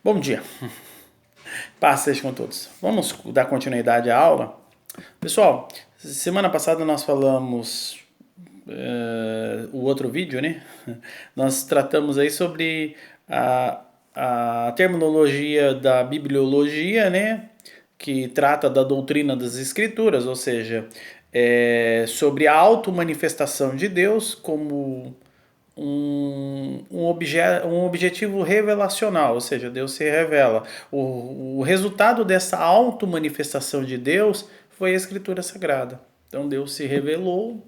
Bom dia, paz seja com todos. Vamos dar continuidade à aula? Pessoal, semana passada nós falamos o outro vídeo, né? Nós tratamos aí sobre a terminologia da bibliologia, né? Que trata da doutrina das escrituras, ou seja, sobre a auto-manifestação de Deus como um objetivo revelacional, ou seja, Deus se revela. O resultado dessa auto-manifestação de Deus foi a Escritura Sagrada. Então Deus se revelou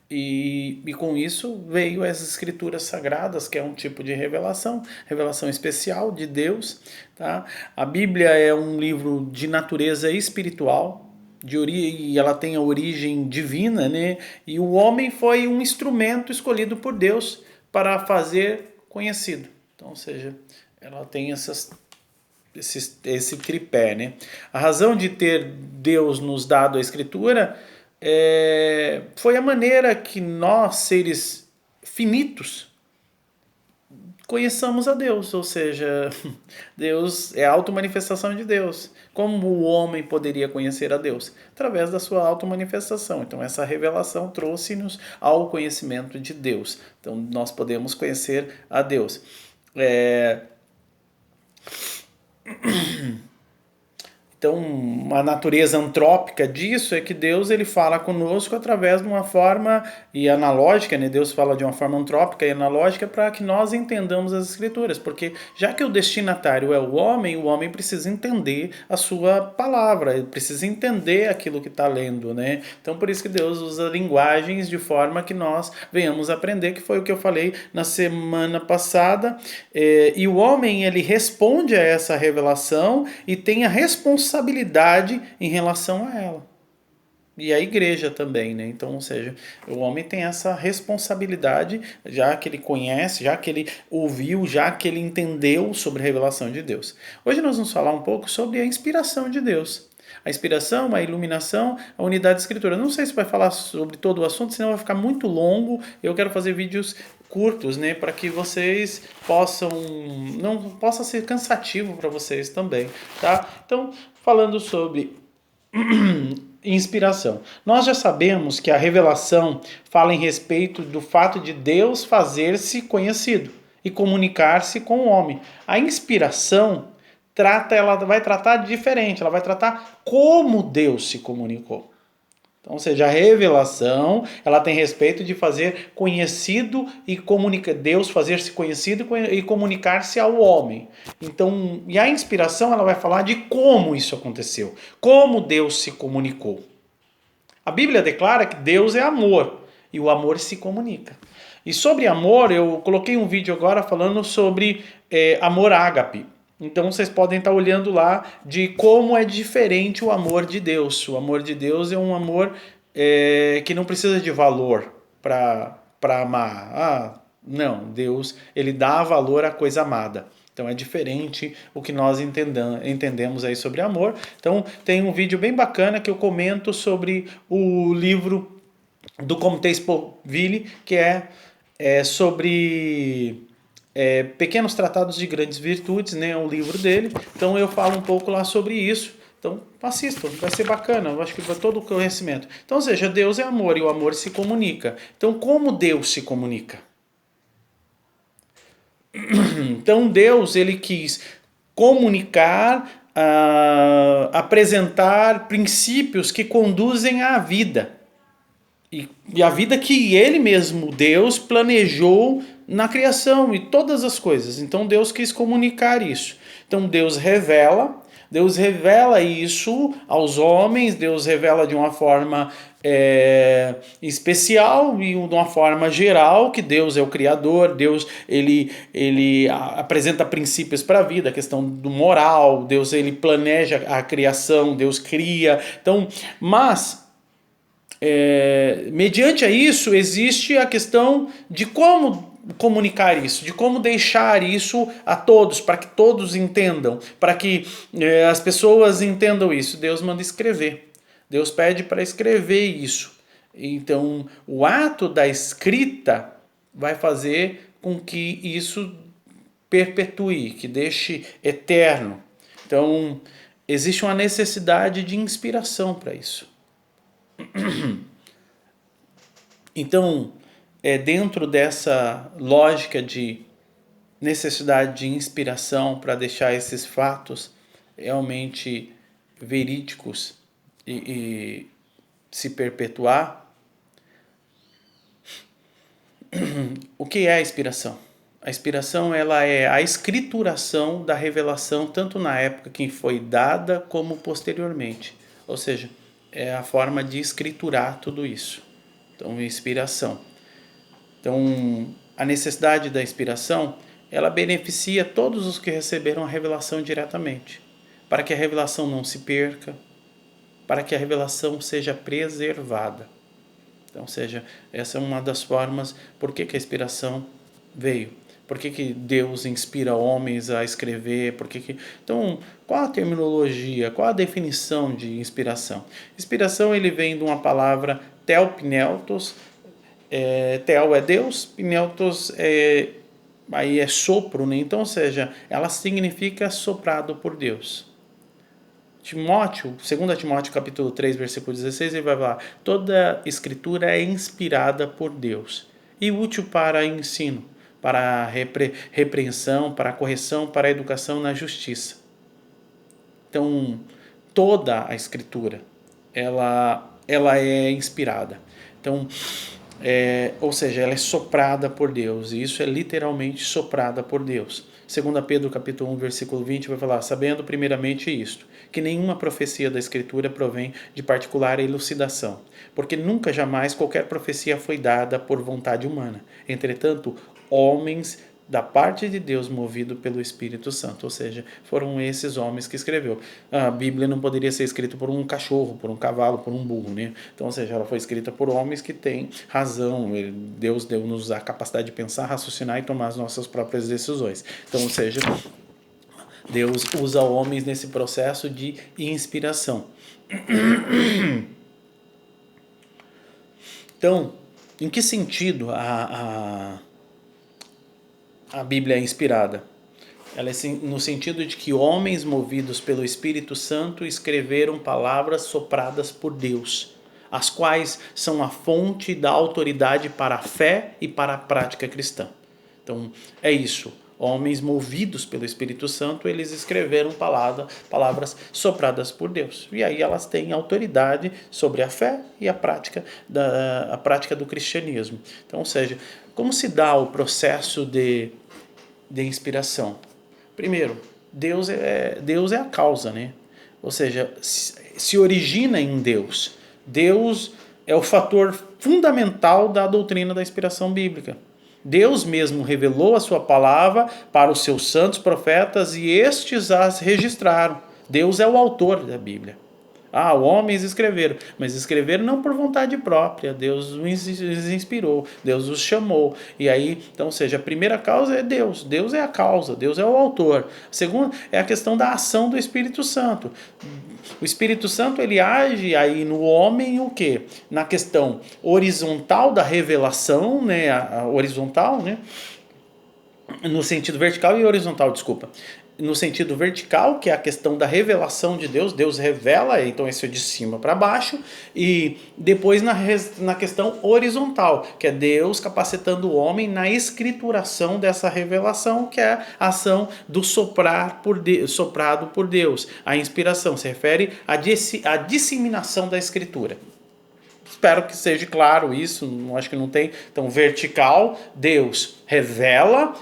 e com isso veio as Escrituras Sagradas, que é um tipo de revelação, revelação especial de Deus. Tá? A Bíblia é um livro de natureza espiritual, e ela tem a origem divina, né? E o homem foi um instrumento escolhido por Deus para fazer conhecido. Então, ou seja, ela tem esse tripé, né? A razão de ter Deus nos dado a Escritura foi a maneira que nós, seres finitos, conheçamos a Deus, ou seja, Deus é a auto-manifestação de Deus. Como o homem poderia conhecer a Deus? Através da sua auto-manifestação. Então, essa revelação trouxe-nos ao conhecimento de Deus. Então, nós podemos conhecer a Deus. Então, a natureza antrópica disso é que Deus ele fala conosco através de uma forma e analógica, né? Deus fala de uma forma antrópica e analógica para que nós entendamos as Escrituras, porque já que o destinatário é o homem precisa entender a sua palavra, ele precisa entender aquilo que está lendo, né? Então, por isso que Deus usa linguagens de forma que nós venhamos aprender, que foi o que eu falei na semana passada, e o homem ele responde a essa revelação e tem a responsabilidade em relação a ela. E a igreja também, né? Então, ou seja, o homem tem essa responsabilidade, já que ele conhece, já que ele ouviu, já que ele entendeu sobre a revelação de Deus. Hoje nós vamos falar um pouco sobre a inspiração de Deus. A inspiração, a iluminação, a unidade de escritura. Não sei se vai falar sobre todo o assunto, senão vai ficar muito longo. Eu quero fazer vídeos curtos, né, para que vocês possam não possa ser cansativo para vocês também, tá? Então, falando sobre inspiração. Nós já sabemos que a revelação fala em respeito do fato de Deus fazer-se conhecido e comunicar-se com o homem. A inspiração ela vai tratar de diferente, ela vai tratar como Deus se comunicou. Então, ou seja, a revelação, ela tem respeito de fazer conhecido e comunicar Deus fazer-se conhecido e comunicar-se ao homem. Então, e a inspiração, ela vai falar de como isso aconteceu, como Deus se comunicou. A Bíblia declara que Deus é amor e o amor se comunica. E sobre amor, eu coloquei um vídeo agora falando sobre amor ágape. Então vocês podem estar olhando lá de como é diferente o amor de Deus. O amor de Deus é um amor que não precisa de valor para amar. Não, Deus ele dá valor à coisa amada. Então é diferente o que nós entendemos aí sobre amor. Então tem um vídeo bem bacana que eu comento sobre o livro do Comte Sponville, que é sobre Pequenos Tratados de Grandes Virtudes, né? É um livro dele. Então eu falo um pouco lá sobre isso. Então assistam, vai ser bacana, eu acho que vai todo o conhecimento. Então, ou seja, Deus é amor e o amor se comunica. Então, como Deus se comunica? Então Deus ele quis comunicar, apresentar princípios que conduzem à vida. E a vida que ele mesmo, Deus, planejou na criação e todas as coisas. Então Deus quis comunicar isso. Então Deus revela isso aos homens, Deus revela de uma forma especial e de uma forma geral, que Deus é o Criador, Deus ele apresenta princípios para a vida, a questão do moral, Deus ele planeja a criação, Deus cria. Então, mas mediante a isso existe a questão de como comunicar isso, de como deixar isso a todos, para que todos entendam, para que as pessoas entendam isso. Deus manda escrever. Deus pede para escrever isso. Então, o ato da escrita vai fazer com que isso perpetue, que deixe eterno. Então, existe uma necessidade de inspiração para isso. Então, dentro dessa lógica de necessidade de inspiração para deixar esses fatos realmente verídicos e se perpetuar, o que é a inspiração? A inspiração, ela é a escrituração da revelação, tanto na época que foi dada como posteriormente. Ou seja, é a forma de escriturar tudo isso. Então, inspiração. Então, a necessidade da inspiração, ela beneficia todos os que receberam a revelação diretamente, para que a revelação não se perca, para que a revelação seja preservada. Então, seja, essa é uma das formas. Por que a inspiração veio? Por que Deus inspira homens a escrever? Então, qual a terminologia, qual a definição de inspiração? Inspiração, ele vem de uma palavra telpneutos. Tel é Deus, pneutos aí é sopro, né? Então, ou seja, ela significa soprado por Deus. Timóteo, 2 Timóteo capítulo 3, versículo 16, ele vai falar: toda escritura é inspirada por Deus e útil para ensino, para a repreensão, para a correção, para a educação na justiça. Então, toda a escritura, ela é inspirada. Então, ou seja, ela é soprada por Deus, e isso é literalmente soprada por Deus. 2 Pedro capítulo 1, versículo 20 vai falar: sabendo primeiramente isto, que nenhuma profecia da Escritura provém de particular elucidação, porque nunca jamais qualquer profecia foi dada por vontade humana. Entretanto, homens da parte de Deus movido pelo Espírito Santo, ou seja, foram esses homens que escreveu. A Bíblia não poderia ser escrita por um cachorro, por um cavalo, por um burro, né? Então, ou seja, ela foi escrita por homens que têm razão. Deus deu-nos a capacidade de pensar, raciocinar e tomar as nossas próprias decisões. Então, ou seja, Deus usa homens nesse processo de inspiração. Então, em que sentido a Bíblia é inspirada? Ela é no sentido de que homens movidos pelo Espírito Santo escreveram palavras sopradas por Deus, as quais são a fonte da autoridade para a fé e para a prática cristã. Então, é isso. Homens movidos pelo Espírito Santo, eles escreveram palavras sopradas por Deus. E aí elas têm autoridade sobre a fé e a prática do cristianismo. Então, ou seja, como se dá o processo de inspiração? Primeiro, Deus é a causa, né? Ou seja, se origina em Deus. Deus é o fator fundamental da doutrina da inspiração bíblica. Deus mesmo revelou a sua palavra para os seus santos profetas e estes as registraram. Deus é o autor da Bíblia. Homens escreveram, mas escreveram não por vontade própria. Deus os inspirou, Deus os chamou. E aí, então, ou seja, a primeira causa é Deus. Deus é a causa, Deus é o autor. A segunda é a questão da ação do Espírito Santo. O Espírito Santo, ele age aí no homem o quê? Na questão horizontal da revelação, né? A horizontal, né? No sentido vertical e horizontal, desculpa. No sentido vertical, que é a questão da revelação de Deus, Deus revela, então isso é de cima para baixo, e depois na questão horizontal, que é Deus capacitando o homem na escrituração dessa revelação, que é a ação do soprado por Deus. A inspiração se refere à disseminação da escritura. Espero que seja claro isso, acho que não tem. Então, vertical, Deus revela.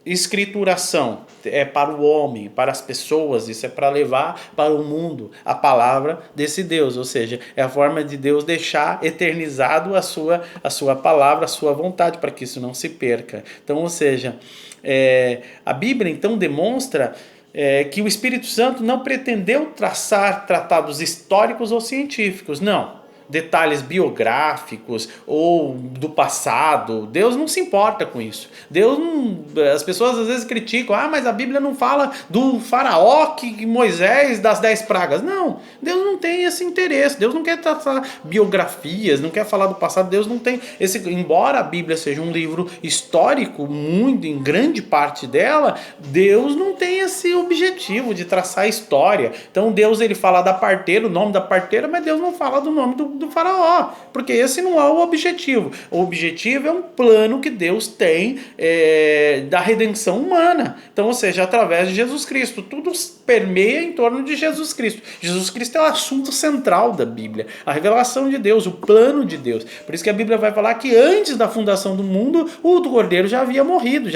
Escrituração é para o homem, para as pessoas, isso é para levar para o mundo a palavra desse Deus, ou seja, é a forma de Deus deixar eternizado a sua palavra, a sua vontade, para que isso não se perca. Então, ou seja, a Bíblia então demonstra que o Espírito Santo não pretendeu traçar tratados históricos ou científicos, não. detalhes biográficos ou do passado. Deus não se importa com isso. Deus não, as pessoas às vezes criticam, mas a Bíblia não fala do faraó que Moisés das 10 pragas. Não, Deus não tem esse interesse. Deus não quer tratar biografias, não quer falar do passado. Deus não tem esse, embora a Bíblia seja um livro histórico, muito em grande parte dela, Deus não tem esse objetivo de traçar a história. Então Deus, ele fala da parteira, o nome da parteira, mas Deus não fala do nome do faraó, porque esse não é o objetivo. O objetivo é um plano que Deus tem da redenção humana. Então, ou seja, através de Jesus Cristo. Tudo permeia em torno de Jesus Cristo. Jesus Cristo é o assunto central da Bíblia. A revelação de Deus, o plano de Deus. Por isso que a Bíblia vai falar que antes da fundação do mundo, o cordeiro já havia morrido,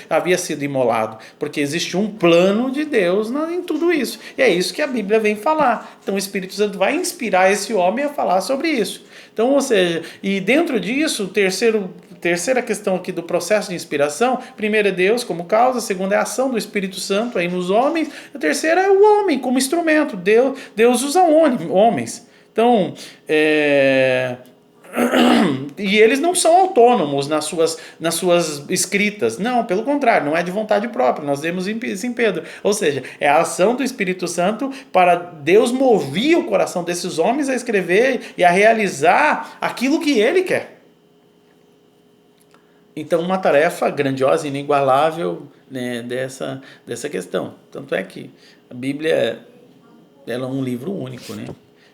havia sido imolado. Porque existe um plano de Deus em tudo isso. E é isso que a Bíblia vem falar. Então o Espírito Santo vai inspirar esse homem a falar sobre isso. Então, ou seja, e dentro disso, terceira questão aqui do processo de inspiração, primeira é Deus como causa, a segunda é a ação do Espírito Santo aí nos homens, a terceira é o homem como instrumento. Deus usa homens. Então, e eles não são autônomos nas suas escritas. Não, pelo contrário, não é de vontade própria. Nós vemos isso em Pedro. Ou seja, é a ação do Espírito Santo para Deus mover o coração desses homens a escrever e a realizar aquilo que ele quer. Então, uma tarefa grandiosa e inigualável, né, dessa questão. Tanto é que a Bíblia ela é um livro único, né?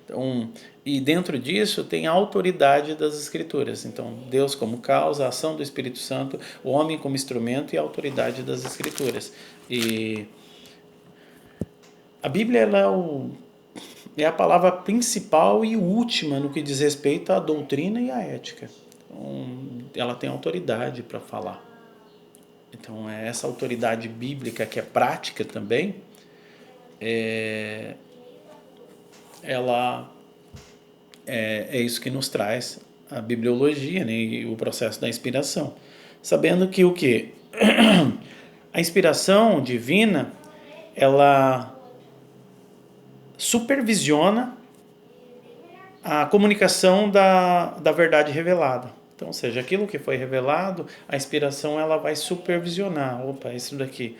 Então, e dentro disso tem a autoridade das Escrituras. Então, Deus como causa, a ação do Espírito Santo, o homem como instrumento e a autoridade das Escrituras. E a Bíblia ela é a palavra principal e última no que diz respeito à doutrina e à ética. Então, ela tem autoridade para falar. Então, é essa autoridade bíblica que é prática também, ela é isso que nos traz a bibliologia, né, e o processo da inspiração. Sabendo que o quê? A inspiração divina, ela supervisiona a comunicação da verdade revelada. Então, ou seja, aquilo que foi revelado, a inspiração ela vai supervisionar. Opa, isso daqui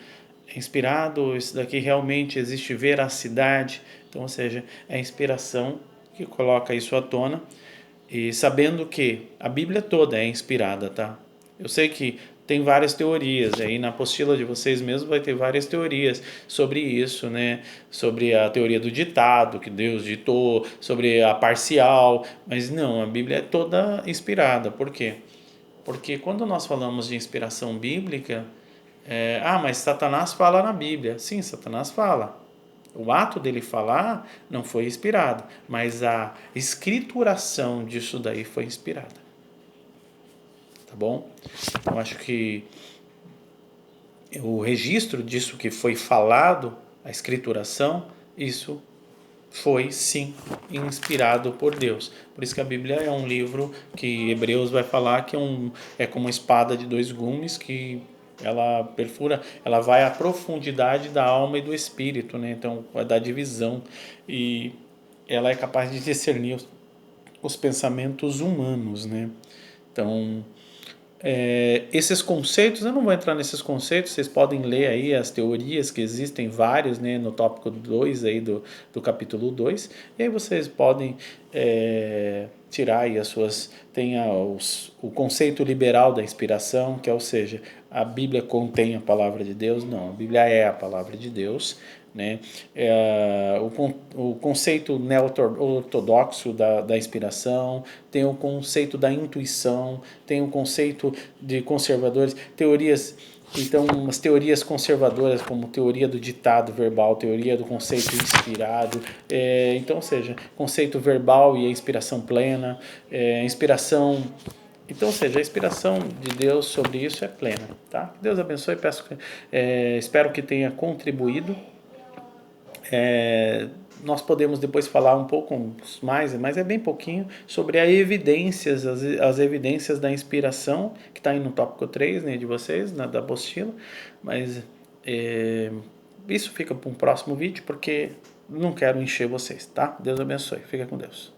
é inspirado, isso daqui realmente existe veracidade. Então, ou seja, é a inspiração que coloca isso à tona, e sabendo que a Bíblia toda é inspirada, tá? Eu sei que tem várias teorias, aí na apostila de vocês mesmos vai ter várias teorias sobre isso, né? Sobre a teoria do ditado, que Deus ditou, sobre a parcial, mas não, a Bíblia é toda inspirada. Por quê? Porque quando nós falamos de inspiração bíblica, mas Satanás fala na Bíblia. Sim, Satanás fala. O ato dele falar não foi inspirado, mas a escrituração disso daí foi inspirada. Tá bom? Eu acho que o registro disso que foi falado, a escrituração, isso foi sim inspirado por Deus. Por isso que a Bíblia é um livro que Hebreus vai falar que é como uma espada de dois gumes que ela perfura, ela vai à profundidade da alma e do espírito, né? Então vai dar divisão e ela é capaz de discernir os pensamentos humanos, né? Então esses conceitos, eu não vou entrar nesses conceitos, vocês podem ler aí as teorias que existem, vários, né, no tópico 2 aí do capítulo 2, e aí vocês podem tirar aí tem o conceito liberal da inspiração, que é, ou seja, a Bíblia contém a palavra de Deus. Não, a Bíblia é a palavra de Deus, né? O conceito neo-ortodoxo da inspiração, tem o conceito da intuição, tem o conceito de conservadores, teorias. Então, umas teorias conservadoras, como teoria do ditado verbal, teoria do conceito inspirado, então, ou seja, conceito verbal e a inspiração plena, inspiração. Então, ou seja, a inspiração de Deus sobre isso é plena, tá? Que Deus abençoe, espero que tenha contribuído. Nós podemos depois falar um pouco mais, mas é bem pouquinho, sobre as evidências da inspiração, que está aí no tópico 3, né, de vocês, da apostila, mas isso fica para um próximo vídeo, porque não quero encher vocês, tá? Deus abençoe, fica com Deus.